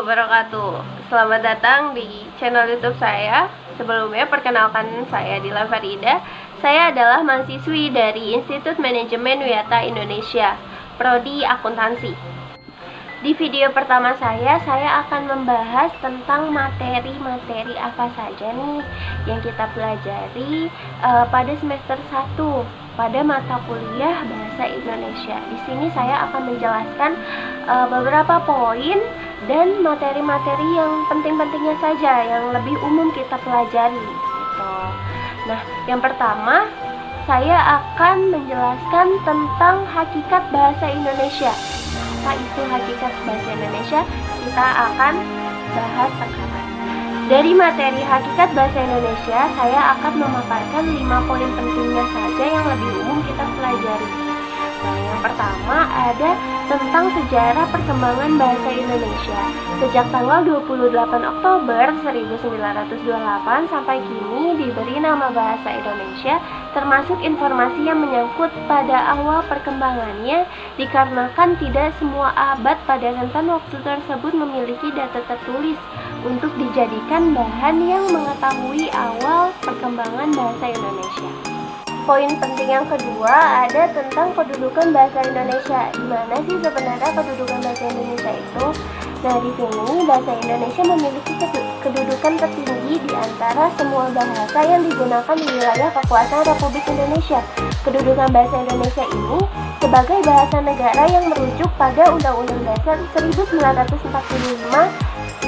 wabarakatuh. Selamat datang di channel YouTube saya. Sebelumnya perkenalkan saya Dilan Farida. Saya adalah mahasiswi dari Institut Manajemen Wiyata Indonesia, Prodi Akuntansi. Di video pertama saya akan membahas tentang materi-materi apa saja nih yang kita pelajari pada semester 1 pada mata kuliah Bahasa Indonesia. Di sini saya akan menjelaskan beberapa poin dan materi-materi yang penting-pentingnya saja, yang lebih umum kita pelajari gitu. Nah, yang pertama saya akan menjelaskan tentang hakikat bahasa Indonesia. Apa itu hakikat bahasa Indonesia? Kita akan bahas sekarang. Dari materi hakikat bahasa Indonesia, saya akan memaparkan 5 poin pentingnya saja yang lebih umum kita pelajari. Nah, yang pertama ada tentang sejarah perkembangan bahasa Indonesia. Sejak tanggal 28 Oktober 1928 sampai kini diberi nama Bahasa Indonesia, termasuk informasi yang menyangkut pada awal perkembangannya, dikarenakan tidak semua abad pada rentan waktu tersebut memiliki data tertulis untuk dijadikan bahan yang mengetahui awal perkembangan bahasa Indonesia. Poin penting yang kedua ada tentang kedudukan bahasa Indonesia. Di mana sih sebenarnya kedudukan bahasa Indonesia itu? Nah, di sini bahasa Indonesia memiliki kedudukan tertinggi di antara semua bahasa yang digunakan di wilayah kekuasaan Republik Indonesia. Kedudukan bahasa Indonesia ini sebagai bahasa negara yang merujuk pada Undang-Undang Dasar 1945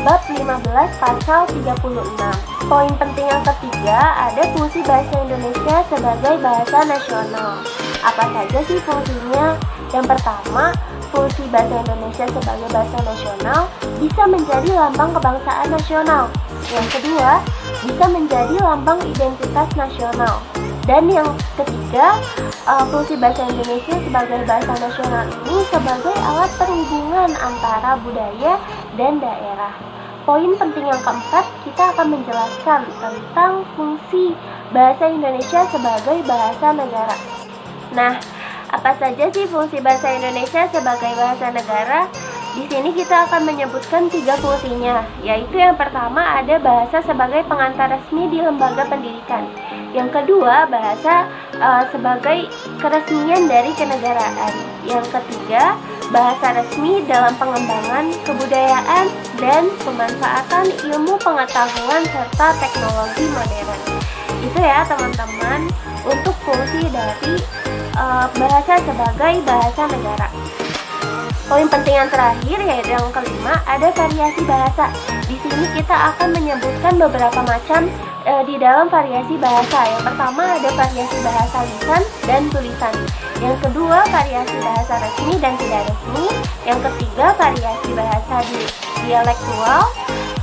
Bab 15 Pasal 36. Poin penting yang ketiga ada fungsi bahasa Indonesia sebagai bahasa nasional. Apa saja sih fungsinya? Yang pertama, fungsi bahasa Indonesia sebagai bahasa nasional bisa menjadi lambang kebangsaan nasional. Yang kedua, bisa menjadi lambang identitas nasional. Dan yang ketiga, fungsi bahasa Indonesia sebagai bahasa nasional ini sebagai alat perhubungan antara budaya dan daerah. Poin penting yang keempat, kita akan menjelaskan tentang fungsi bahasa Indonesia sebagai bahasa negara. Nah, apa saja sih fungsi bahasa Indonesia sebagai bahasa negara? Di sini kita akan menyebutkan 3 fungsinya, yaitu yang pertama ada bahasa sebagai pengantar resmi di lembaga pendidikan. Yang kedua, bahasa sebagai keresmian dari kenegaraan. Yang ketiga, bahasa resmi dalam pengembangan kebudayaan dan pemanfaatan ilmu pengetahuan serta teknologi modern. Itu ya teman-teman untuk fungsi dari bahasa sebagai bahasa negara. Poin penting yang terakhir yaitu yang kelima ada variasi bahasa. Di sini kita akan menyebutkan beberapa macam di dalam variasi bahasa. Yang pertama ada variasi bahasa lisan dan tulisan. Yang kedua variasi bahasa resmi dan tidak resmi. Yang ketiga variasi bahasa dialektual.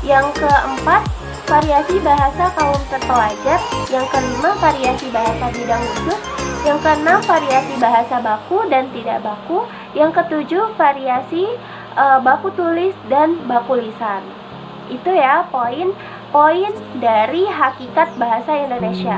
Yang keempat variasi bahasa kaum terpelajar. Yang kelima variasi bahasa bidang khusus. Yang keenam variasi bahasa baku dan tidak baku. Yang ketujuh variasi baku tulis dan baku lisan. Itu ya poin dari hakikat bahasa Indonesia.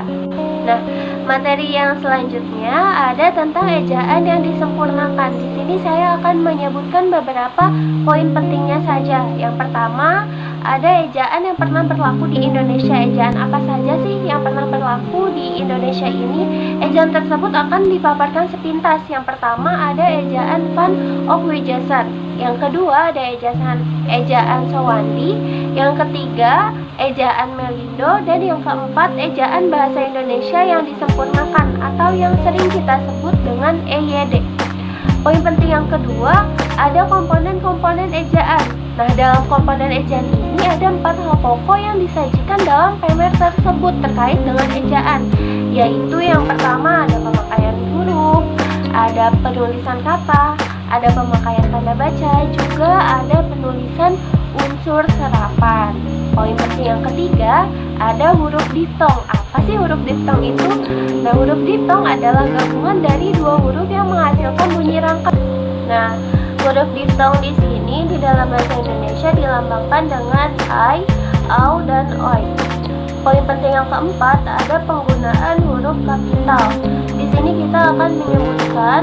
Nah, materi yang selanjutnya ada tentang ejaan yang disempurnakan. Di sini saya akan menyebutkan beberapa poin pentingnya saja. Yang pertama, ada ejaan yang pernah berlaku di Indonesia. Ejaan apa saja sih yang pernah berlaku di Indonesia ini? Ejaan tersebut akan dipaparkan sepintas. Yang pertama ada ejaan Van of Wijzasar. Yang kedua ada ejaan Sowandi. Yang ketiga ejaan Melindo. Dan yang keempat ejaan bahasa Indonesia yang disempurnakan atau yang sering kita sebut dengan EYD. Poin penting yang kedua ada komponen-komponen ejaan. Nah, dalam komponen ejaan ini ada 4 hal pokok yang disajikan dalam PMR tersebut terkait dengan ejaan, yaitu yang pertama ada pemakaian huruf, ada penulisan kata, ada pemakaian tanda baca, juga ada penulisan unsur serapan. Poin penting yang ketiga ada huruf diftong. Apa sih huruf diftong itu? Nah, huruf diftong adalah gabungan dari 2 huruf yang menghasilkan bunyi rangkap. Nah, huruf diftong di sini di dalam bahasa Indonesia dilambangkan dengan ai, au, dan oi. Poin penting yang keempat ada penggunaan huruf kapital. Di sini kita akan menyebutkan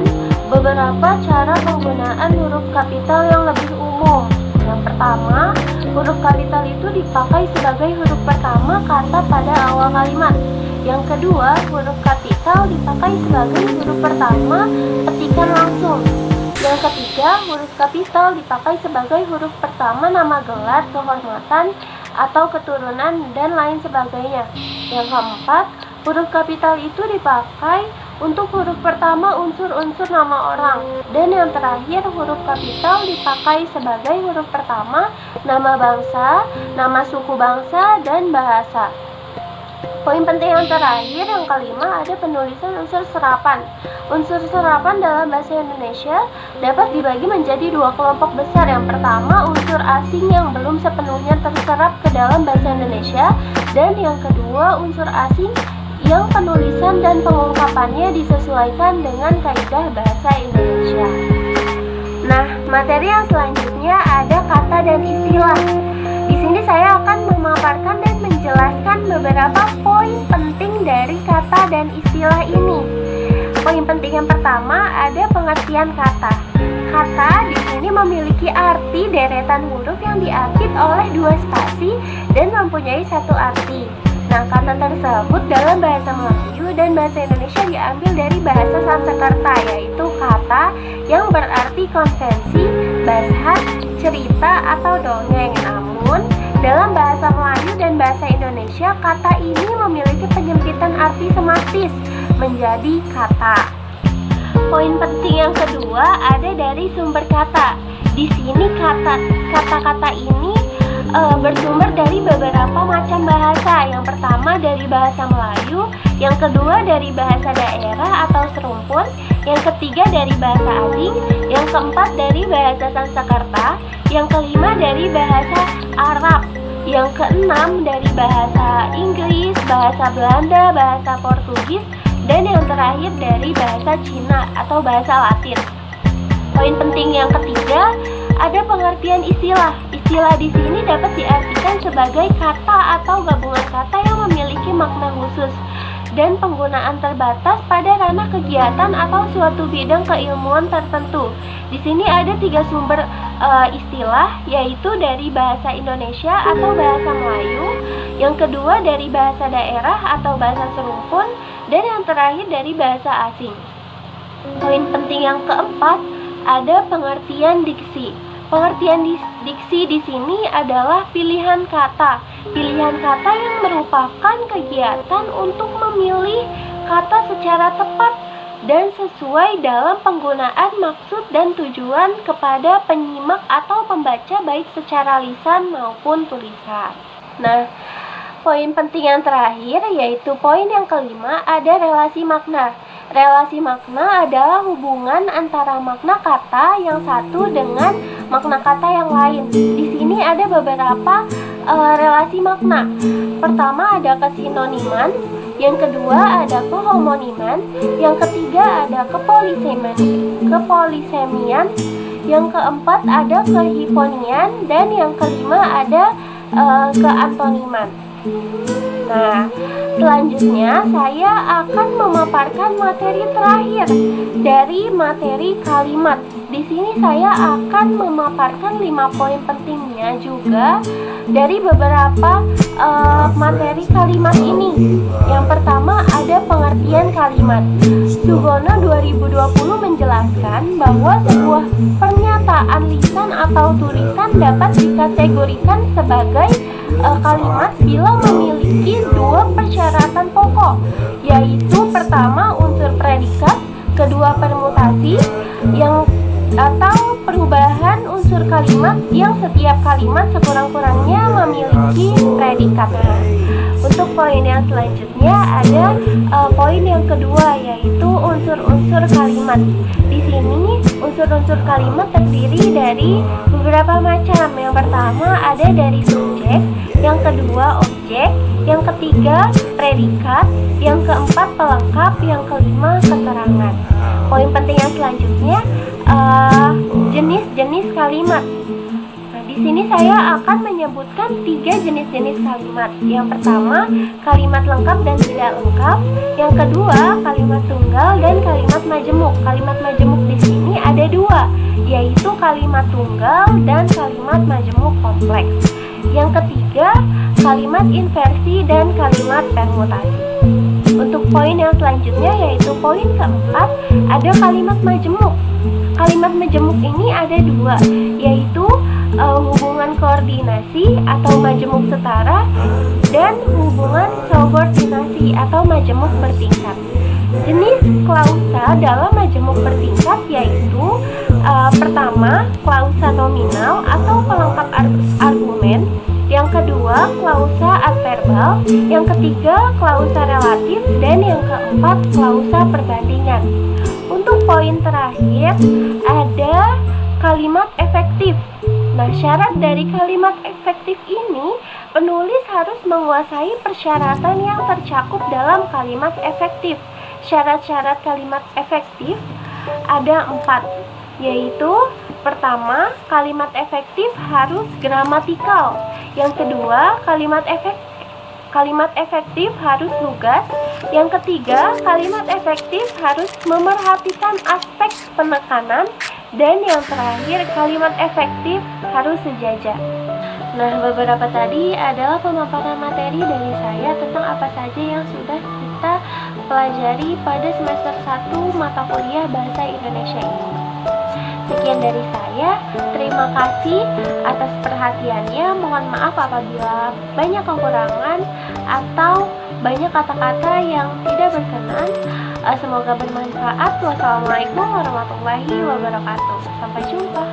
beberapa cara penggunaan huruf kapital yang lebih umum. Yang pertama, huruf kapital itu dipakai sebagai huruf pertama kata pada awal kalimat. Yang kedua, huruf kapital dipakai sebagai huruf pertama petikan langsung. Yang ketiga, huruf kapital dipakai sebagai huruf pertama nama gelar, kehormatan, atau keturunan, dan lain sebagainya. Yang keempat, huruf kapital itu dipakai untuk huruf pertama unsur-unsur nama orang. Dan yang terakhir, huruf kapital dipakai sebagai huruf pertama nama bangsa, nama suku bangsa, dan bahasa. Poin penting yang terakhir, yang kelima, ada penulisan unsur serapan. Unsur serapan dalam bahasa Indonesia dapat dibagi menjadi dua kelompok besar. Yang pertama, unsur asing yang belum sepenuhnya terserap ke dalam bahasa Indonesia. Dan yang kedua, unsur asing yang penulisan dan pengungkapannya disesuaikan dengan kaidah bahasa Indonesia. Nah, materi yang selanjutnya ada kata dan istilah. Di sini saya akan memaparkan dan menjelaskan beberapa poin penting dari kata dan istilah ini. Poin penting yang pertama ada pengertian kata. Kata di sini memiliki arti deretan huruf yang diapit oleh dua spasi dan mempunyai satu arti. Nah, kata tersebut dalam bahasa Melayu dan bahasa Indonesia diambil dari bahasa Sanskerta, yaitu kata yang berarti konvensi, mazhab, cerita, atau dongeng. Namun, dalam bahasa Melayu dan bahasa Indonesia, kata ini memiliki penyempitan arti semaktis menjadi kata. Poin penting yang kedua ada dari sumber kata. Di sini kata-kata ini bersumber dari beberapa macam bahasa. Yang pertama dari bahasa Melayu, yang kedua dari bahasa daerah atau serumpun, yang ketiga dari bahasa asing, yang keempat dari bahasa Sanskerta, yang kelima dari bahasa Arab, yang keenam dari bahasa Inggris, bahasa Belanda, bahasa Portugis, dan yang terakhir dari bahasa Cina atau bahasa Latin. Poin penting yang ketiga ada pengertian istilah. Istilah di sini dapat diartikan sebagai kata atau gabungan kata yang memiliki makna khusus dan penggunaan terbatas pada ranah kegiatan atau suatu bidang keilmuan tertentu. Di sini ada tiga sumber istilah, yaitu dari bahasa Indonesia atau bahasa Melayu, yang kedua dari bahasa daerah atau bahasa serumpun, dan yang terakhir dari bahasa asing. Poin penting yang keempat ada pengertian diksi. Pengertian diksi di sini adalah pilihan kata. Pilihan kata yang merupakan kegiatan untuk memilih kata secara tepat dan sesuai dalam penggunaan maksud dan tujuan kepada penyimak atau pembaca baik secara lisan maupun tulisan. Nah, poin penting yang terakhir yaitu poin yang kelima ada relasi makna. Relasi makna adalah hubungan antara makna kata yang satu dengan makna kata yang lain. Di sini ada beberapa relasi makna. Pertama ada kesinoniman, yang kedua ada kehomoniman, yang ketiga ada kepolisemian, yang keempat ada kehiponian, dan yang kelima ada keantoniman. Nah, selanjutnya saya akan memaparkan materi terakhir dari materi kalimat. Di sini saya akan memaparkan 5 poin pentingnya juga dari beberapa materi kalimat ini. Yang pertama ada pengertian kalimat. Sugono 2020 menjelaskan bahwa sebuah pernyataan lisan atau tulisan dapat dikategorikan sebagai kalimat bila memiliki 2 persyaratan pokok, yaitu pertama unsur predikat, kedua permutasi atau perubahan unsur kalimat yang setiap kalimat sekurang-kurangnya memiliki predikat. Untuk poin yang selanjutnya ada poin yang kedua yaitu unsur-unsur kalimat. Di sini unsur-unsur kalimat terdiri dari beberapa macam. Yang pertama ada dari subjek, yang kedua objek, yang ketiga predikat, yang keempat pelengkap, yang kelima keterangan. Poin penting yang selanjutnya jenis-jenis kalimat. Nah, di sini saya akan menyebutkan 3 jenis-jenis kalimat. Yang pertama, kalimat lengkap dan tidak lengkap. Yang kedua, kalimat tunggal dan kalimat majemuk. Kalimat majemuk di sini ada 2, yaitu kalimat tunggal dan kalimat majemuk kompleks. Yang ketiga, kalimat inversi dan kalimat permutasi. Untuk poin yang selanjutnya yaitu poin keempat, ada kalimat majemuk. Kalimat majemuk ini ada dua, yaitu hubungan koordinasi atau majemuk setara dan hubungan subordinasi atau majemuk bertingkat. Jenis klausa dalam majemuk bertingkat yaitu pertama, klausa nominal atau pelengkap argumen. Yang kedua, klausa adverbal. Yang ketiga, klausa relatif. Dan yang keempat, klausa perbandingan. Untuk poin terakhir, ada kalimat efektif. Nah, syarat dari kalimat efektif ini, penulis harus menguasai persyaratan yang tercakup dalam kalimat efektif. Syarat-syarat kalimat efektif ada 4, yaitu pertama, kalimat efektif harus gramatikal. Yang kedua, kalimat efektif harus lugas. Yang ketiga, kalimat efektif harus memerhatikan aspek penekanan. Dan yang terakhir, kalimat efektif harus sejajar. Nah, beberapa tadi adalah pemaparan materi dari saya tentang apa saja yang sudah kita pelajari pada semester 1 mata kuliah Bahasa Indonesia ini. Sekian dari saya, terima kasih atas perhatiannya. Mohon maaf apabila banyak kekurangan atau banyak kata-kata yang tidak berkenan. Semoga bermanfaat. Wassalamualaikum warahmatullahi wabarakatuh. Sampai jumpa.